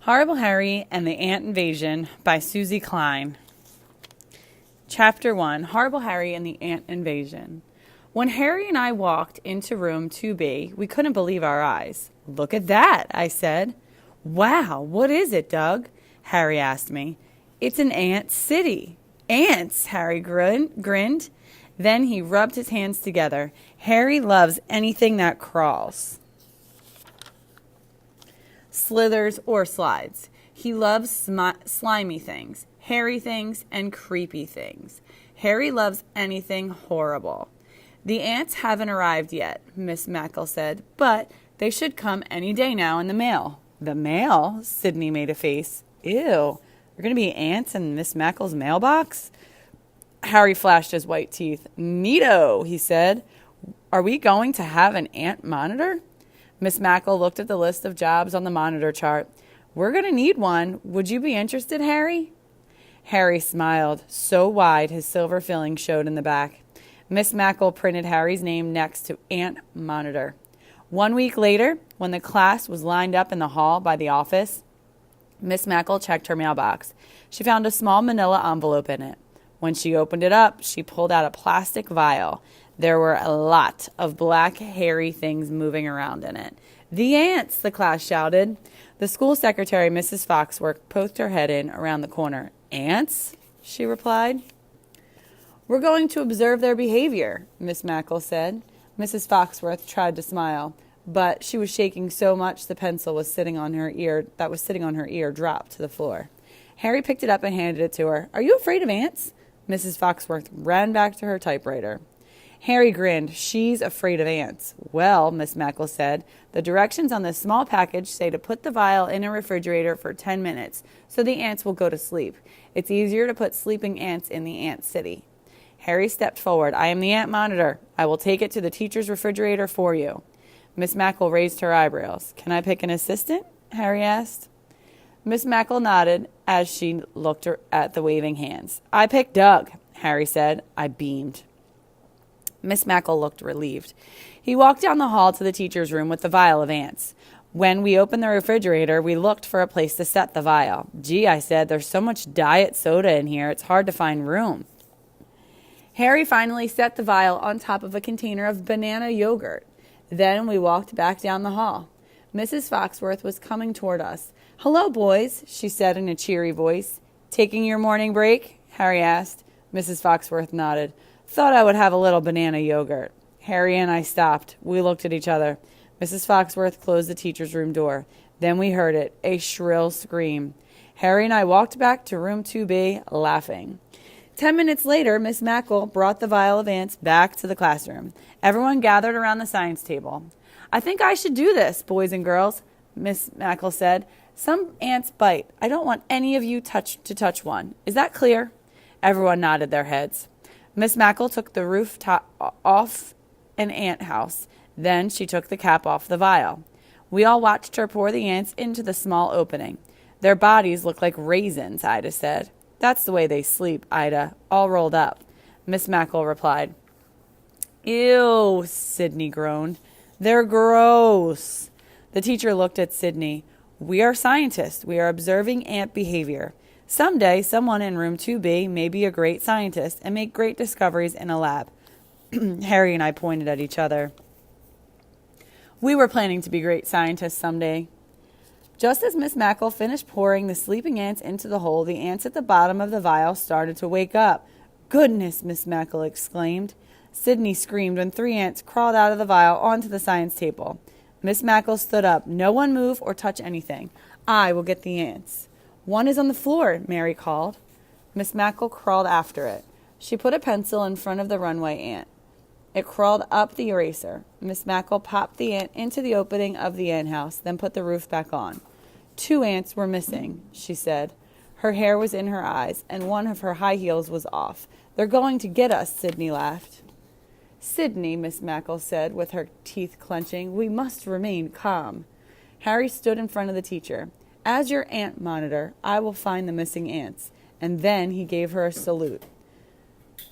Horrible Harry and the Ant Invasion by Susie Klein. Chapter 1, Horrible Harry and the Ant Invasion. When Harry and I walked into room 2B, we couldn't believe our eyes. "Look at that," I said. "Wow, what is it, Doug?" Harry asked me. "It's an ant city." "Ants," Harry grinned. Then he rubbed his hands together. Harry loves anything that crawls, slithers, or slides. He loves slimy things, hairy things, and creepy things. Harry loves anything horrible. "The ants haven't arrived yet," Miss Mackle said, "but they should come any day now in the mail." "The mail?" Sydney made a face. "Ew, there are going to be ants in Miss Mackle's mailbox?" Harry flashed his white teeth. "Neato," he said. "Are we going to have an ant monitor?" Miss Mackle looked at the list of jobs on the monitor chart. "We're going to need one. Would you be interested, Harry?" Harry smiled, so wide his silver filling showed in the back. Miss Mackle printed Harry's name next to Ant Monitor. 1 week later, when the class was lined up in the hall by the office, Miss Mackle checked her mailbox. She found a small manila envelope in it. When she opened it up, she pulled out a plastic vial. There were a lot of black, hairy things moving around in it. "The ants!" the class shouted. The school secretary, Mrs. Foxworth, poked her head in around the corner. "Ants?" she replied. "We're going to observe their behavior," Miss Mackle said. Mrs. Foxworth tried to smile, but she was shaking so much the pencil was sitting on her ear dropped to the floor. Harry picked it up and handed it to her. "Are you afraid of ants?" Mrs. Foxworth ran back to her typewriter. Harry grinned. "She's afraid of ants." "Well," Miss Mackle said, "the directions on this small package say to put the vial in a refrigerator for 10 minutes so the ants will go to sleep. It's easier to put sleeping ants in the ant city." Harry stepped forward. "I am the ant monitor. I will take it to the teacher's refrigerator for you." Miss Mackle raised her eyebrows. "Can I pick an assistant?" Harry asked. Miss Mackle nodded as she looked at the waving hands. "I picked Doug," Harry said. I beamed. Miss Mackle looked relieved. He walked down the hall to the teacher's room with the vial of ants. When we opened the refrigerator, we looked for a place to set the vial. "Gee," I said, "there's so much diet soda in here, it's hard to find room." Harry finally set the vial on top of a container of banana yogurt. Then we walked back down the hall. Mrs. Foxworth was coming toward us. "Hello, boys," she said in a cheery voice. "Taking your morning break?" Harry asked. Mrs. Foxworth nodded. "Thought I would have a little banana yogurt." Harry and I stopped. We looked at each other. Mrs. Foxworth closed the teacher's room door. Then we heard it, a shrill scream. Harry and I walked back to room 2B, laughing. 10 minutes later, Miss Mackle brought the vial of ants back to the classroom. Everyone gathered around the science table. "I think I should do this, boys and girls," Miss Mackle said. "Some ants bite. I don't want any of you to touch one. Is that clear?" Everyone nodded their heads. Miss Mackle took the roof off an ant house. Then she took the cap off the vial. We all watched her pour the ants into the small opening. "Their bodies look like raisins," Ida said. "That's the way they sleep, Ida, all rolled up," Miss Mackle replied. "Ew," Sydney groaned. "They're gross." The teacher looked at Sydney. "We are scientists. We are observing ant behavior. Someday, someone in room 2B may be a great scientist and make great discoveries in a lab." Harry and I pointed at each other. We were planning to be great scientists someday. Just as Miss Mackle finished pouring the sleeping ants into the hole, the ants at the bottom of the vial started to wake up. "Goodness!" Miss Mackle exclaimed. Sydney screamed when 3 ants crawled out of the vial onto the science table. Miss Mackle stood up. "No one move or touch anything. I will get the ants." "One is on the floor," Mary called. Miss Mackle crawled after it. She put a pencil in front of the runway ant. It crawled up the eraser. Miss Mackle popped the ant into the opening of the ant house, then put the roof back on. 2 ants were missing, she said. Her hair was in her eyes, and one of her high heels was off. "They're going to get us," Sydney laughed. "Sydney," Miss Mackle said, with her teeth clenching, "we must remain calm." Harry stood in front of the teacher. "As your ant monitor, I will find the missing ants." And then he gave her a salute.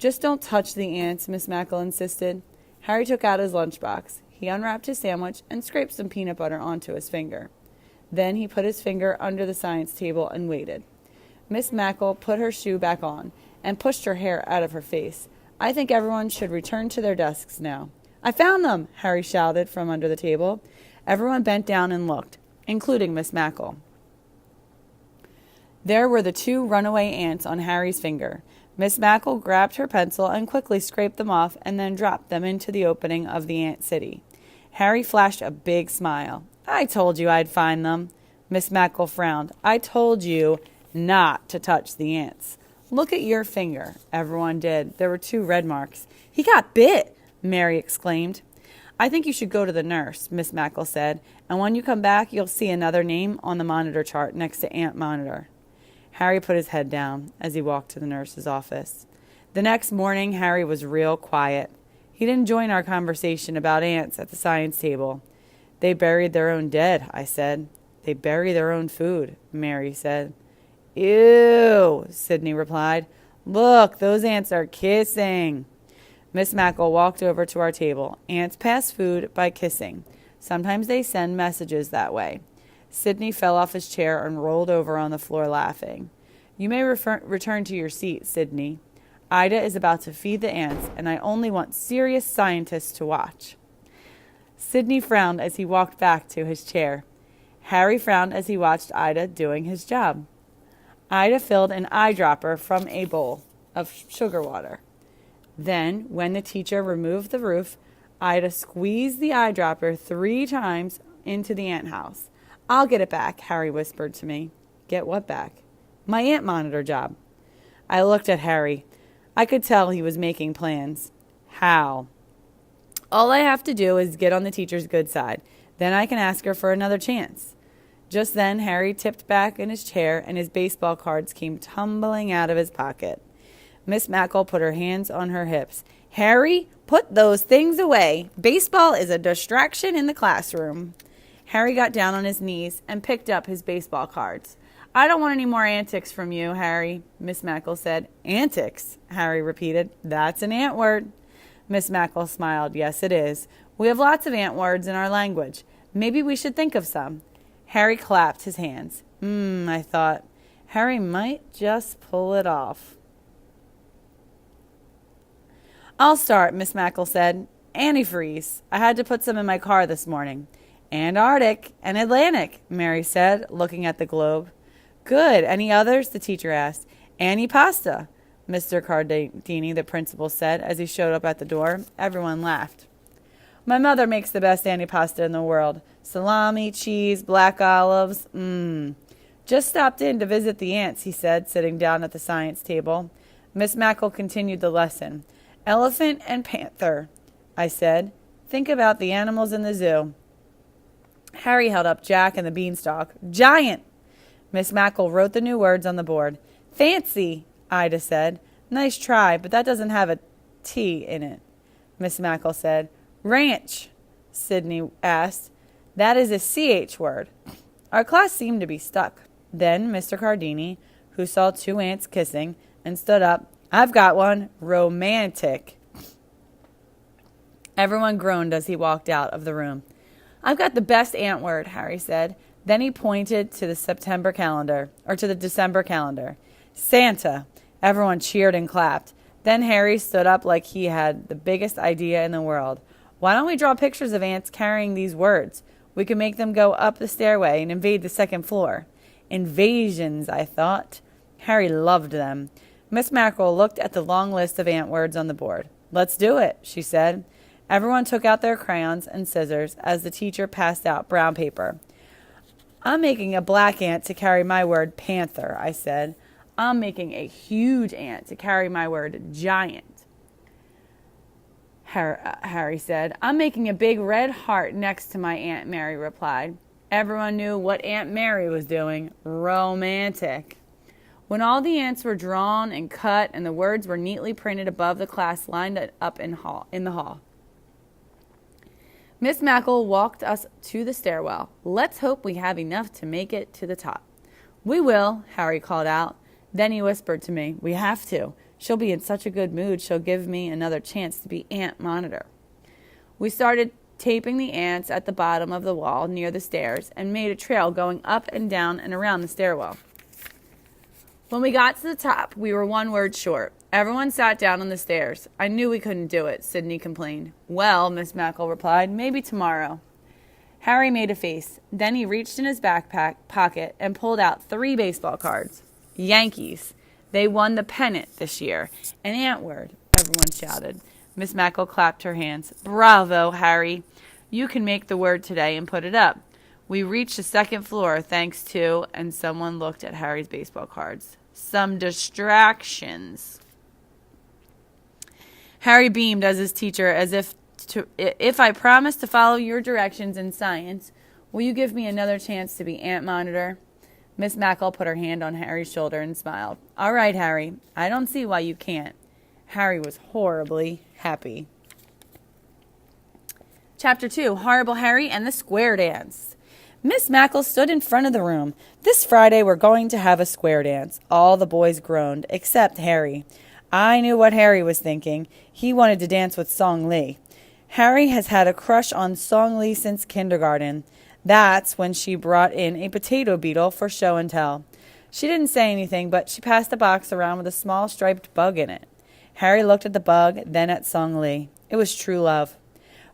"Just don't touch the ants," Miss Mackle insisted. Harry took out his lunchbox. He unwrapped his sandwich and scraped some peanut butter onto his finger. Then he put his finger under the science table and waited. Miss Mackle put her shoe back on and pushed her hair out of her face. I think everyone should return to their desks now. I found them, Harry shouted from under the table. Everyone bent down and looked, including Miss Mackle. There were the 2 runaway ants on Harry's finger. Miss Mackle grabbed her pencil and quickly scraped them off and then dropped them into the opening of the ant city. Harry flashed a big smile. I told you I'd find them. Miss Mackle frowned. I told you not to touch the ants. Look at your finger. Everyone did. There were 2 red marks. He got bit, Mary exclaimed. I think you should go to the nurse, Miss Mackle said, and when you come back, you'll see another name on the monitor chart next to Ant Monitor. Harry put his head down as he walked to the nurse's office. The next morning, Harry was real quiet. He didn't join our conversation about ants at the science table. They buried their own dead, I said. They bury their own food, Mary said. Ew, Sydney replied. Look, those ants are kissing. Miss Mackle walked over to our table. Ants pass food by kissing. Sometimes they send messages that way. Sydney fell off his chair and rolled over on the floor laughing. You may return to your seat, Sydney. Ida is about to feed the ants, and I only want serious scientists to watch. Sydney frowned as he walked back to his chair. Harry frowned as he watched Ida doing his job. Ida filled an eyedropper from a bowl of sugar water. Then, when the teacher removed the roof, Ida squeezed the eyedropper 3 times into the ant house. I'll get it back, Harry whispered to me. Get what back? My ant monitor job. I looked at Harry. I could tell he was making plans. How? All I have to do is get on the teacher's good side. Then I can ask her for another chance. Just then, Harry tipped back in his chair and his baseball cards came tumbling out of his pocket. Miss Mackle put her hands on her hips. Harry, put those things away. Baseball is a distraction in the classroom. Harry got down on his knees and picked up his baseball cards. I don't want any more antics from you, Harry, Miss Mackle said. Antics, Harry repeated. That's an ant word. Miss Mackle smiled. Yes, it is. We have lots of ant words in our language. Maybe we should think of some. Harry clapped his hands. I thought. Harry might just pull it off. I'll start, Miss Mackle said. Antifreeze. I had to put some in my car this morning. Antarctic and Atlantic, Mary said, looking at the globe. Good. Any others? The teacher asked. Antipasta, Mr. Cardini, the principal said as he showed up at the door. Everyone laughed. My mother makes the best antipasta in the world. Salami, cheese, black olives. Just stopped in to visit the ants, he said, sitting down at the science table. Miss Mackle continued the lesson. Elephant and panther, I said. Think about the animals in the zoo. Harry held up Jack and the beanstalk. Giant! Miss Mackle wrote the new words on the board. Fancy, Ida said. Nice try, but that doesn't have a T in it, Miss Mackle said. Ranch, Sydney asked. That is a CH word. Our class seemed to be stuck. Then Mr. Cardini, who saw 2 ants kissing, and stood up. I've got one. Romantic. Everyone groaned as he walked out of the room. I've got the best ant word, Harry said. Then he pointed to the December calendar. Santa. Everyone cheered and clapped. Then Harry stood up like he had the biggest idea in the world. Why don't we draw pictures of ants carrying these words? We can make them go up the stairway and invade the 2nd floor. Invasions, I thought. Harry loved them. Miss Mackle looked at the long list of ant words on the board. Let's do it, she said. Everyone took out their crayons and scissors as the teacher passed out brown paper. I'm making a black ant to carry my word panther, I said. I'm making a huge ant to carry my word giant, Harry said. I'm making a big red heart next to my Aunt Mary replied. Everyone knew what Aunt Mary was doing. Romantic. When all the ants were drawn and cut and the words were neatly printed above the class lined up in the hall, Miss Mackle walked us to the stairwell. Let's hope we have enough to make it to the top. We will, Harry called out. Then he whispered to me, we have to. She'll be in such a good mood, she'll give me another chance to be Ant Monitor. We started taping the ants at the bottom of the wall near the stairs, and made a trail going up and down and around the stairwell. When we got to the top, we were one word short. Everyone sat down on the stairs. I knew we couldn't do it, Sydney complained. Well, Miss Mackle replied, maybe tomorrow. Harry made a face. Then he reached in his backpack pocket and pulled out 3 baseball cards. Yankees. They won the pennant this year. An ant word, everyone shouted. Miss Mackle clapped her hands. Bravo, Harry. You can make the word today and put it up. We reached the 2nd floor thanks to, and someone looked at Harry's baseball cards, some distractions. Harry beamed as his teacher, as if I promise to follow your directions in science, will you give me another chance to be ant monitor? Miss Mackle put her hand on Harry's shoulder and smiled. All right, Harry. I don't see why you can't. Harry was horribly happy. Chapter 2, Horrible Harry and the Square Dance. Miss Mackle stood in front of the room. This Friday we're going to have a square dance. All the boys groaned, except Harry. I knew what Harry was thinking. He wanted to dance with Song Lee. Harry has had a crush on Song Lee since kindergarten. That's when she brought in a potato beetle for show and tell. She didn't say anything, but she passed a box around with a small striped bug in it. Harry looked at the bug, then at Song Lee. It was true love.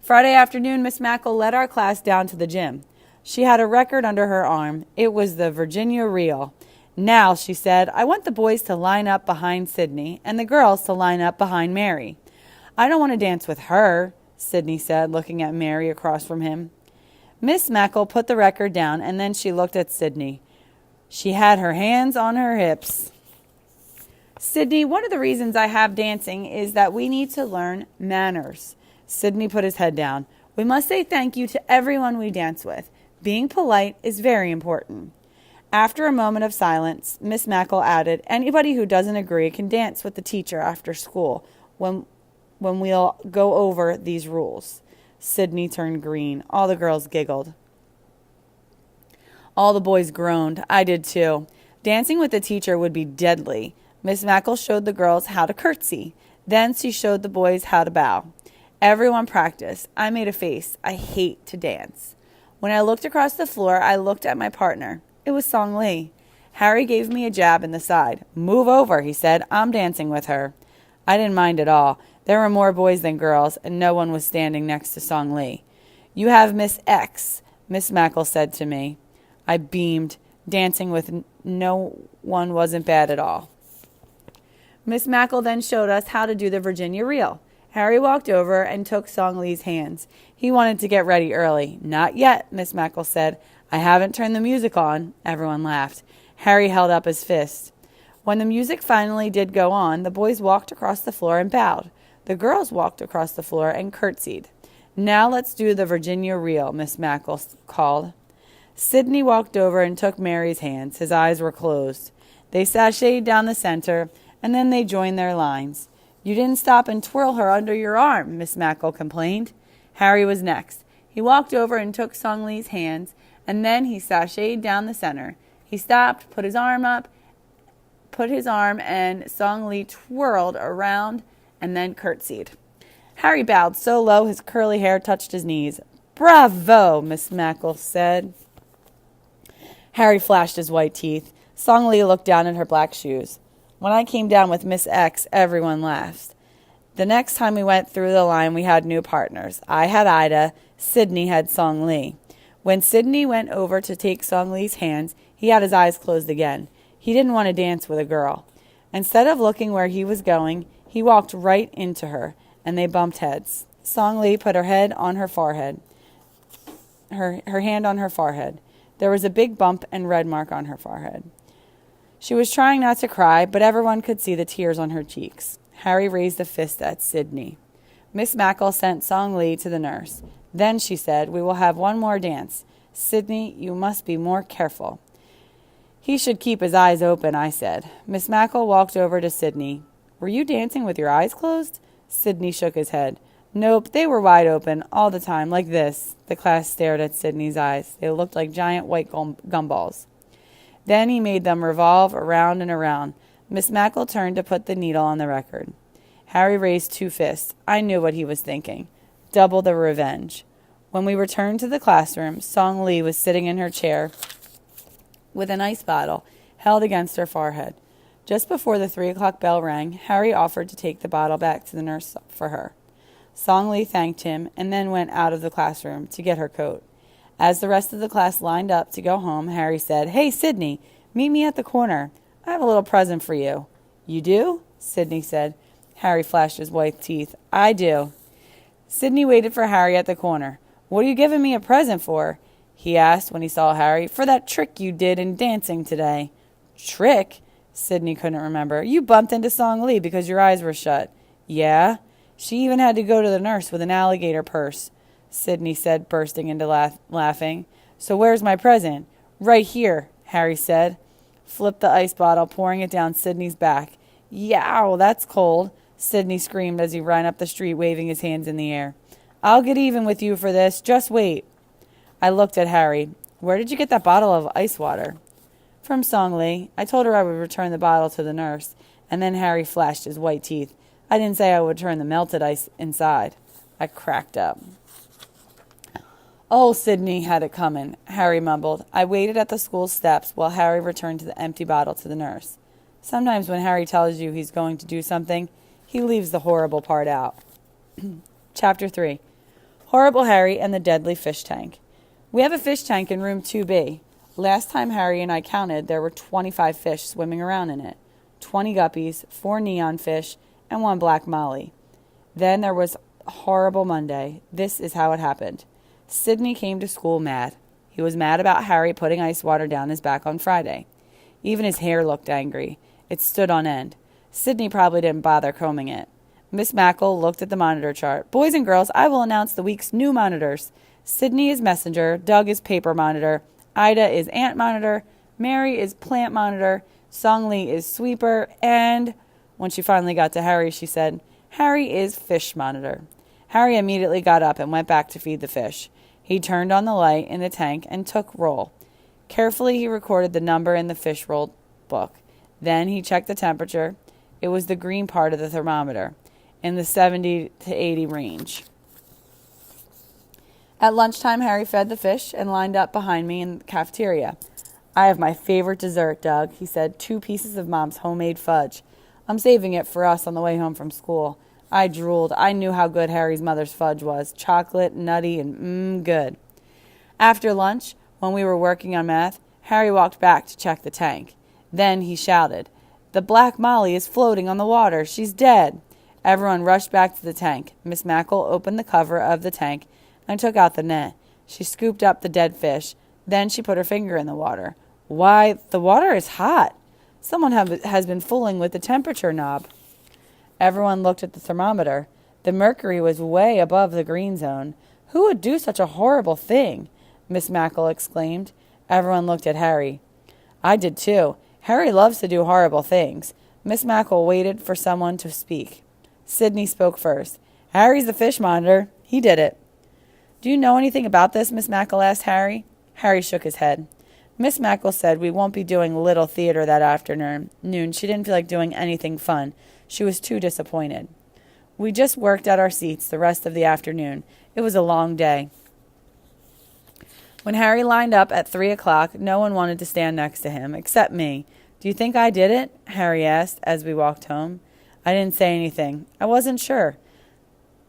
Friday afternoon, Miss Mackle led our class down to the gym. She had a record under her arm. It was the Virginia Reel. Now, she said, I want the boys to line up behind Sydney and the girls to line up behind Mary. I don't want to dance with her, Sydney said, looking at Mary across from him. Miss Mackle put the record down, and then she looked at Sydney. She had her hands on her hips. Sydney, one of the reasons I have dancing is that we need to learn manners. Sydney put his head down. We must say thank you to everyone we dance with. Being polite is very important. After a moment of silence, Miss Mackle added, anybody who doesn't agree can dance with the teacher after school when we'll go over these rules. Sydney turned green. All the girls giggled. All the boys groaned. I did too. Dancing with the teacher would be deadly. Miss Mackle showed the girls how to curtsy. Then she showed the boys how to bow. Everyone practiced. I made a face. I hate to dance. When I looked across the floor, I looked at my partner. It was Song Lee. Harry gave me a jab in the side. Move over, he said. I'm dancing with her. I didn't mind at all. There were more boys than girls, and no one was standing next to Song Lee. You have Miss X, Miss Mackle said to me. I beamed. Dancing with no one wasn't bad at all. Miss Mackle then showed us how to do the Virginia Reel. Harry walked over and took Song Lee's hands. He wanted to get ready early. Not yet, Miss Mackle said. I haven't turned the music on. Everyone laughed. Harry held up his fist. When the music finally did go on, the boys walked across the floor and bowed. The girls walked across the floor and curtsied. Now let's do the Virginia Reel, Miss Mackle called. Sydney walked over and took Mary's hands. His eyes were closed. They sashayed down the center, and then they joined their lines. You didn't stop and twirl her under your arm, Miss Mackle complained. Harry was next. He walked over and took Song Lee's hands, and then he sashayed down the center. He stopped, put his arm, and Song Lee twirled around and then curtsied. Harry bowed so low his curly hair touched his knees. Bravo, Miss Mackle said. Harry flashed his white teeth. Song Lee looked down at her black shoes. When I came down with Miss X, everyone laughed. The next time we went through the line, we had new partners. I had Ida. Sydney had Song Lee. When Sydney went over to take Song Lee's hands, he had his eyes closed again. He didn't want to dance with a girl. Instead of looking where he was going, he walked right into her, and they bumped heads. Song Lee put her head on her forehead, her hand on her forehead. There was a big bump and red mark on her forehead. She was trying not to cry, but everyone could see the tears on her cheeks. Harry raised a fist at Sydney. Miss Mackle sent Song Lee to the nurse. Then she said, we will have one more dance. Sydney, you must be more careful. He should keep his eyes open, I said. Miss Mackle walked over to Sydney. Were you dancing with your eyes closed? Sydney shook his head. Nope, they were wide open, all the time, like this. The class stared at Sydney's eyes. They looked like giant white gumballs. Then he made them revolve around and around. Miss Mackle turned to put the needle on the record. Harry raised two fists. I knew what he was thinking. Double the revenge. When we returned to the classroom, Song Lee was sitting in her chair with an ice bottle held against her forehead. Just before the 3 o'clock bell rang, Harry offered to take the bottle back to the nurse for her. Song Lee thanked him and then went out of the classroom to get her coat. As the rest of the class lined up to go home, Harry said, "Hey, Sydney, meet me at the corner. I have a little present for you." "You do?" Sydney said. Harry flashed his white teeth. "I do." Sydney waited for Harry at the corner. "What are you giving me a present for?" he asked when he saw Harry. "For that trick you did in dancing today." "Trick?" Sydney couldn't remember. "You bumped into Song Lee because your eyes were shut." "Yeah? She even had to go to the nurse with an alligator purse," Sydney said, bursting into laughing. "So where's my present?" "Right here," Harry said. Flipped the ice bottle, pouring it down Sydney's back. "Yow, that's cold," Sydney screamed as he ran up the street, waving his hands in the air. "I'll get even with you for this. Just wait." I looked at Harry. "Where did you get that bottle of ice water?" "From Song Lee. I told her I would return the bottle to the nurse." And then Harry flashed his white teeth. "I didn't say I would return the melted ice inside." I cracked up. "Oh, Sydney had it coming," Harry mumbled. I waited at the school steps while Harry returned the empty bottle to the nurse. Sometimes when Harry tells you he's going to do something, he leaves the horrible part out. Chapter 3. Horrible Harry and the Deadly Fish Tank. We have a fish tank in room 2B. Last time Harry and I counted, there were 25 fish swimming around in it. 20 guppies, 4 neon fish, and 1 black molly. Then there was horrible Monday. This is how it happened. Sydney came to school mad. He was mad about Harry putting ice water down his back on Friday. Even his hair looked angry. It stood on end. Sydney probably didn't bother combing it. Miss Mackle looked at the monitor chart. "Boys and girls, I will announce the week's new monitors. Sydney is messenger, Doug is paper monitor, Ida is ant monitor, Mary is plant monitor, Song Lee is sweeper, and," when she finally got to Harry, she said, "Harry is fish monitor." Harry immediately got up and went back to feed the fish. He turned on the light in the tank and took roll. Carefully, he recorded the number in the fish roll book. Then he checked the temperature. It was the green part of the thermometer, in the 70 to 80 range. At lunchtime, Harry fed the fish and lined up behind me in the cafeteria. "I have my favorite dessert, Doug," he said, 2 pieces of Mom's homemade fudge. "I'm saving it for us on the way home from school." I drooled. I knew how good Harry's mother's fudge was. Chocolate, nutty, and good. After lunch, when we were working on math, Harry walked back to check the tank. Then he shouted, "The black molly is floating on the water. She's dead." Everyone rushed back to the tank. Miss Mackle opened the cover of the tank and took out the net. She scooped up the dead fish. Then she put her finger in the water. "Why, the water is hot. Someone has been fooling with the temperature knob." Everyone looked at the thermometer. The mercury was way above the green zone. "Who would do such a horrible thing?" Miss Mackle exclaimed. Everyone looked at Harry. I did too. Harry loves to do horrible things. Miss Mackle waited for someone to speak. Sydney spoke first. "Harry's the fish monitor. He did it." "Do you know anything about this?" Miss Mackle asked Harry. Harry shook his head. Miss Mackle said we won't be doing little theater that afternoon. She didn't feel like doing anything fun. She was too disappointed. We just worked at our seats the rest of the afternoon. It was a long day. When Harry lined up at 3 o'clock, no one wanted to stand next to him, except me. "Do you think I did it?" Harry asked as we walked home. I didn't say anything. I wasn't sure.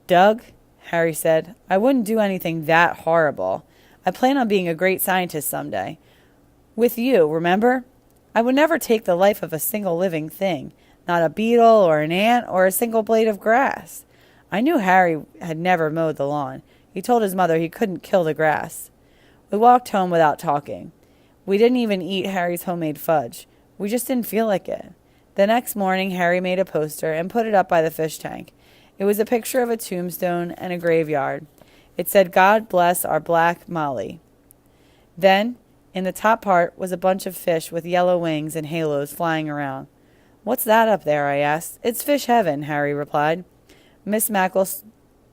"Doug," Harry said, "I wouldn't do anything that horrible. I plan on being a great scientist someday. With you, remember? I would never take the life of a single living thing. Not a beetle or an ant or a single blade of grass." I knew Harry had never mowed the lawn. He told his mother he couldn't kill the grass. We walked home without talking. We didn't even eat Harry's homemade fudge. We just didn't feel like it. The next morning, Harry made a poster and put it up by the fish tank. It was a picture of a tombstone and a graveyard. It said, "God bless our black molly." Then, in the top part, was a bunch of fish with yellow wings and halos flying around. "What's that up there?" I asked. "It's fish heaven," Harry replied. Miss Mackle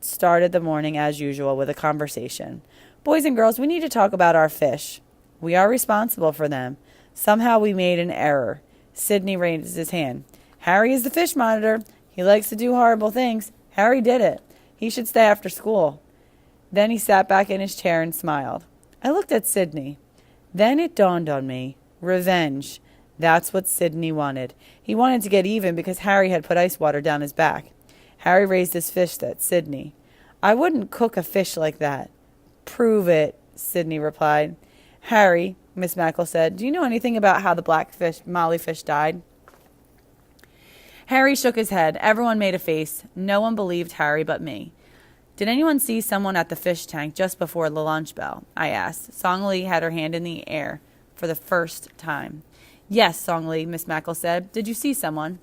started the morning as usual with a conversation. "Boys and girls, we need to talk about our fish. We are responsible for them. Somehow we made an error." Sydney raised his hand. "Harry is the fish monitor. He likes to do horrible things. Harry did it. He should stay after school." Then he sat back in his chair and smiled. I looked at Sydney. Then it dawned on me. Revenge. That's what Sydney wanted. He wanted to get even because Harry had put ice water down his back. Harry raised his fist at Sydney. I wouldn't cook a fish like that. Prove it, Sydney replied. Harry, Miss Mackle said, do you know anything about how the Molly fish died? Harry shook his head. Everyone made a face. No one believed Harry but me. Did anyone see someone at the fish tank just before the lunch bell? I asked. Song Lee had her hand in the air for the first time. Yes, Song Lee, Miss Mackle said. Did you see someone?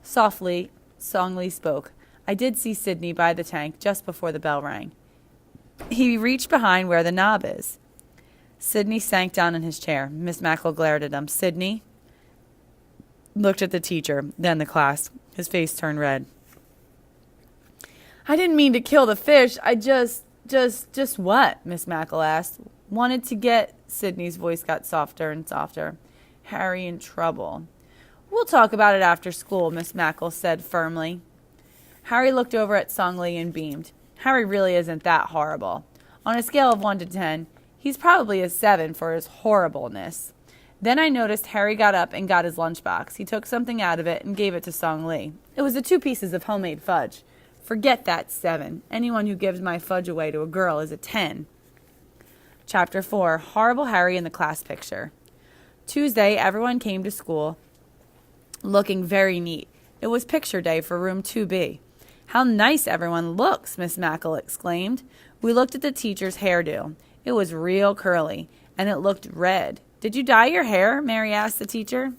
Softly, Song Lee spoke. I did see Sydney by the tank just before the bell rang. He reached behind where the knob is. Sydney sank down in his chair. Miss Mackle glared at him. Sydney looked at the teacher, then the class. His face turned red. I didn't mean to kill the fish. I just what? Miss Mackle asked. Wanted to get... Sydney's voice got softer and softer. Harry in trouble. We'll talk about it after school, Miss Mackle said firmly. Harry looked over at Song Lee and beamed. Harry really isn't that horrible. On a scale of 1 to 10, he's probably a 7 for his horribleness. Then I noticed Harry got up and got his lunchbox. He took something out of it and gave it to Song Lee. It was the 2 pieces of homemade fudge. Forget that 7. Anyone who gives my fudge away to a girl is a 10. Chapter 4. Horrible Harry in the Class Picture. Tuesday, everyone came to school looking very neat. It was picture day for room 2B. How nice everyone looks, Miss Mackle exclaimed. We looked at the teacher's hairdo. It was real curly, and it looked red. Did you dye your hair? Mary asked the teacher.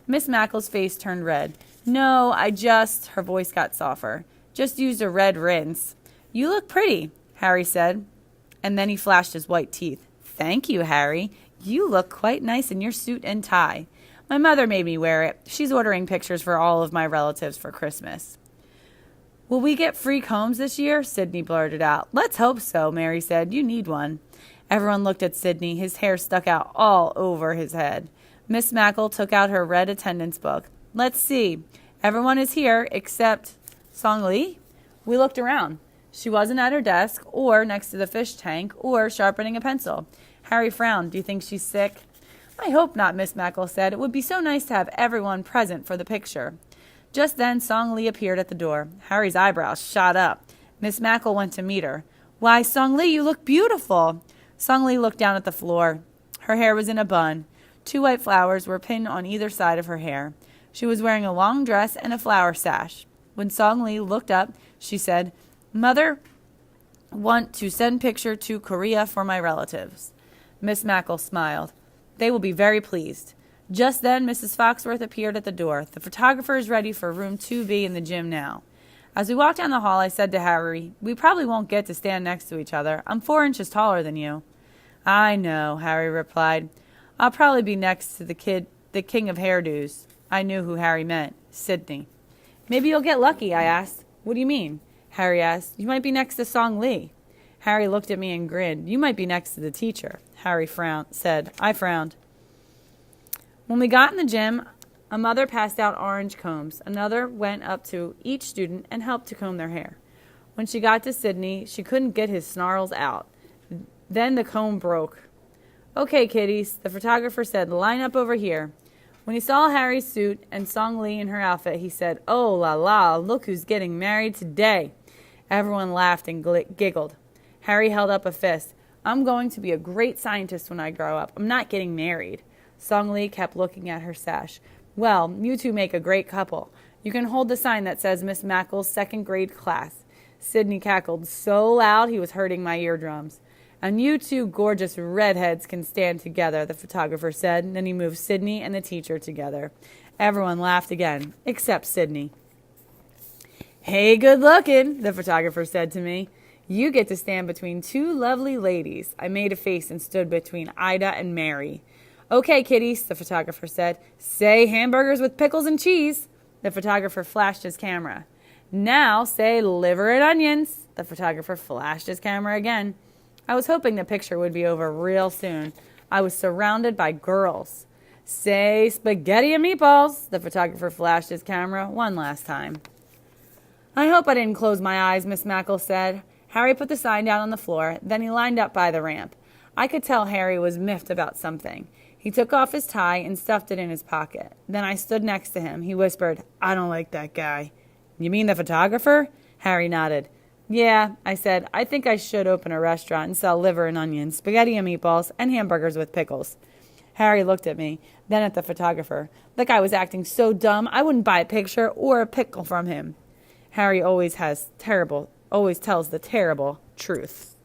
Miss Mackle's face turned red. No, her voice got softer. Just used a red rinse. You look pretty, Harry said, and then he flashed his white teeth. Thank you, Harry. You look quite nice in your suit and tie. My mother made me wear it. She's ordering pictures for all of my relatives for Christmas. Will we get free combs this year? Sydney blurted out. Let's hope so, Mary said. You need one. Everyone looked at Sydney. His hair stuck out all over his head. Miss Mackle took out her red attendance book. Let's see. Everyone is here except Song Lee? We looked around. She wasn't at her desk or next to the fish tank or sharpening a pencil. Harry frowned. Do you think she's sick? I hope not, Miss Mackle said. It would be so nice to have everyone present for the picture. Just then, Song Lee appeared at the door. Harry's eyebrows shot up. Miss Mackle went to meet her. Why, Song Lee, you look beautiful. Song Lee looked down at the floor. Her hair was in a bun. 2 white flowers were pinned on either side of her hair. She was wearing a long dress and a flower sash. When Song Lee looked up, she said, Mother, want to send picture to Korea for my relatives. Miss Mackle smiled. They will be very pleased. Just then, Mrs. Foxworth appeared at the door. The photographer is ready for room 2B in the gym now. As we walked down the hall, I said to Harry, we probably won't get to stand next to each other. I'm 4 inches taller than you. I know, Harry replied. I'll probably be next to the king of hairdos. I knew who Harry meant, Sydney. Maybe you'll get lucky, I asked. What do you mean? Harry asked. You might be next to Song Lee. Harry looked at me and grinned. You might be next to the teacher. Harry said. I frowned. When we got in the gym, a mother passed out orange combs. Another went up to each student and helped to comb their hair. When she got to Sydney, she couldn't get his snarls out. Then the comb broke. Okay, kiddies, the photographer said, line up over here. When he saw Harry's suit and Song Lee in her outfit, he said, oh la la, look who's getting married today. Everyone laughed and giggled. Harry held up a fist. I'm going to be a great scientist when I grow up. I'm not getting married. Song Lee kept looking at her sash. Well, you two make a great couple. You can hold the sign that says Miss Mackle's 2nd grade class. Sydney cackled so loud he was hurting my eardrums. And you 2 gorgeous redheads can stand together, the photographer said. And then he moved Sydney and the teacher together. Everyone laughed again, except Sydney. Hey, good looking, the photographer said to me. You get to stand between 2 lovely ladies. I made a face and stood between Ida and Mary. Okay, kiddies, the photographer said. Say hamburgers with pickles and cheese. The photographer flashed his camera. Now say liver and onions. The photographer flashed his camera again. I was hoping the picture would be over real soon. I was surrounded by girls. Say spaghetti and meatballs. The photographer flashed his camera one last time. I hope I didn't close my eyes, Miss Mackle said. Harry put the sign down on the floor, then he lined up by the ramp. I could tell Harry was miffed about something. He took off his tie and stuffed it in his pocket. Then I stood next to him. He whispered, "I don't like that guy." "You mean the photographer?" Harry nodded. "Yeah," I said. "I think I should open a restaurant and sell liver and onions, spaghetti and meatballs, and hamburgers with pickles." Harry looked at me, then at the photographer. The guy was acting so dumb I wouldn't buy a picture or a pickle from him. Harry always tells the terrible truth.